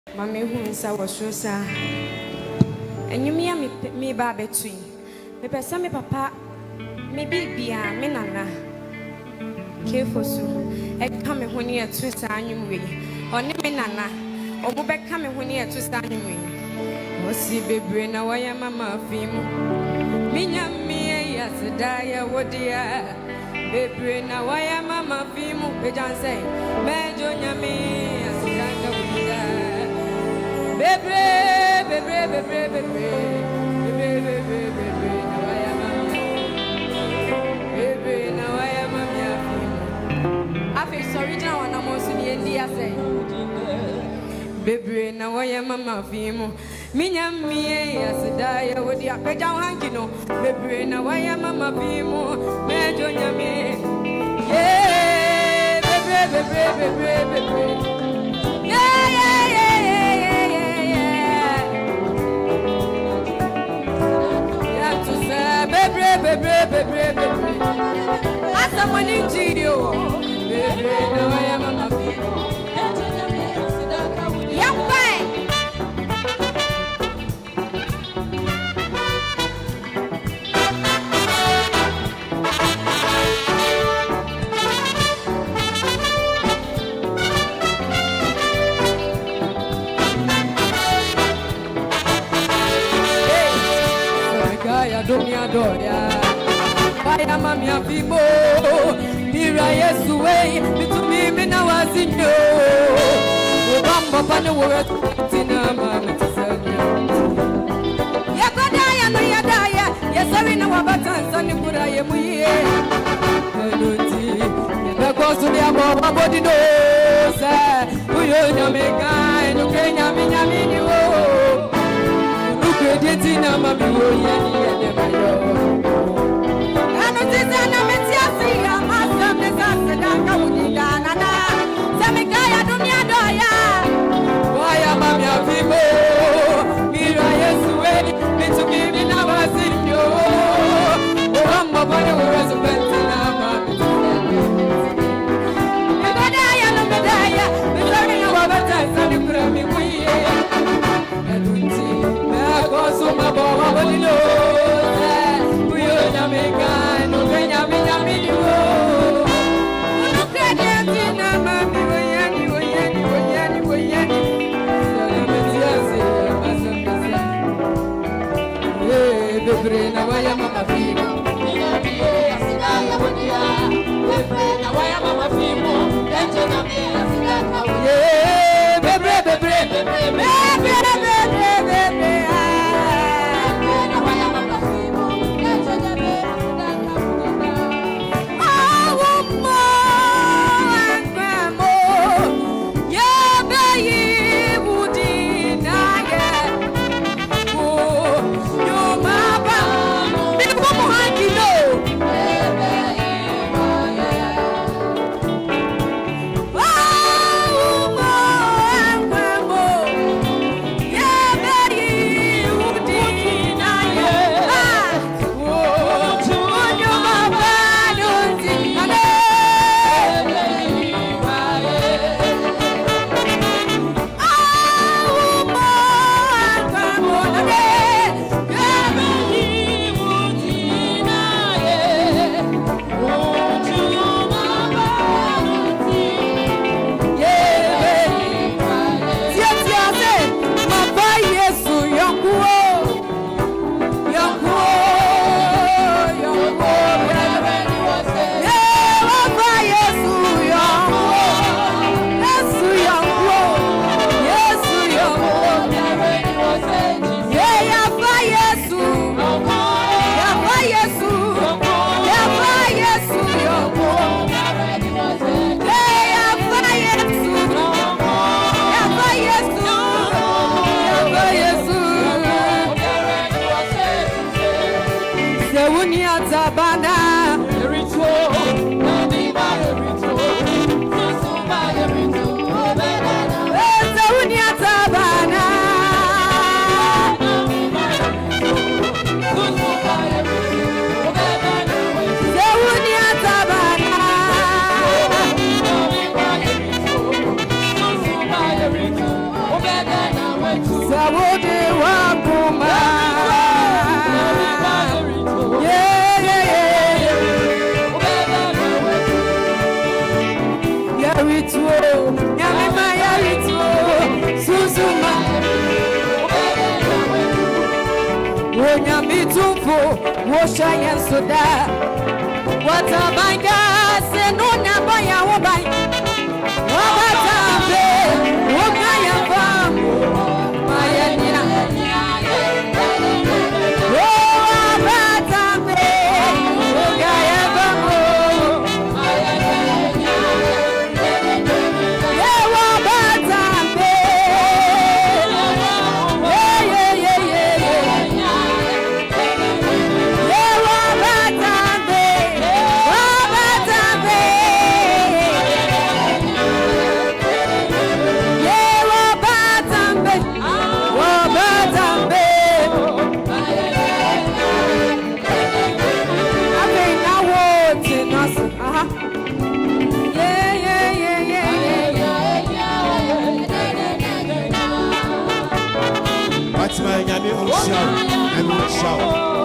Mammy who is our shosa. And you me baby tree. Me person me papa, me baby, me nana. Careful so. I come when you twist on you way. Or me nana. Or go back coming when you twist on you way. Was see baby now I am mama fimo. Minya me as a dia what dear. Baby now I am mama fimo. Pejan say, Major Yami as a danga with that. Baby, baby, baby, baby, baby, now I am a baby, now I am a I feel sorry now and I'm also the India say. Baby, now I am a mafimo. Minya me as a dia with the Apeja Hankino. Baby, now I am a mafimo. Major Yami. Yeah, baby, baby, baby. Yeah. Baby. As someone in Gio, baby, now I am a mafia. Baya mamia bibo, mira Yesu way, bitumi mina wazinyo. Obamba pana wora tina mama tisanya. Yakodaya no yadaya, yesari na wabatanza ni kura yemuye. Eluti, yakosu ni amo wabodi no sa. Uyo nyameka, enuke nyami ni wo. Unuke ditina mami wo yeni mayo. Zana metiasi ya masa mezasa danga unidana na Samikaya dunia doya Waya mami afimo Mira Yesu weni Mitumi na wazinyo Uramba bwana uwezo pentina mami Medaya no medaya Mitari na wabata Sani kurami kuye Edunti Mekosu mabawa walilo Uyo nyamega Brena waya mama fimo, asida wodia. Brena waya mama fimo, enje na me asida kawo. Bebre. Brena waya mama fimo, enje na me asida kawo. Oh mo angramo, ya bayi budi na ye. Oh yo mama. Sawode wakuma. Yeah, yeah, yeah. Yarituo, Yamima Yarituo, Susuma. Wonyamitumfo, Woshaya Soda. What a banga, say no number Yawabai. Wabatambe, Wokaya Fam, Mayanina. Wabatambe, Wokaya Fam, Wabatambe. What's my name? Shout.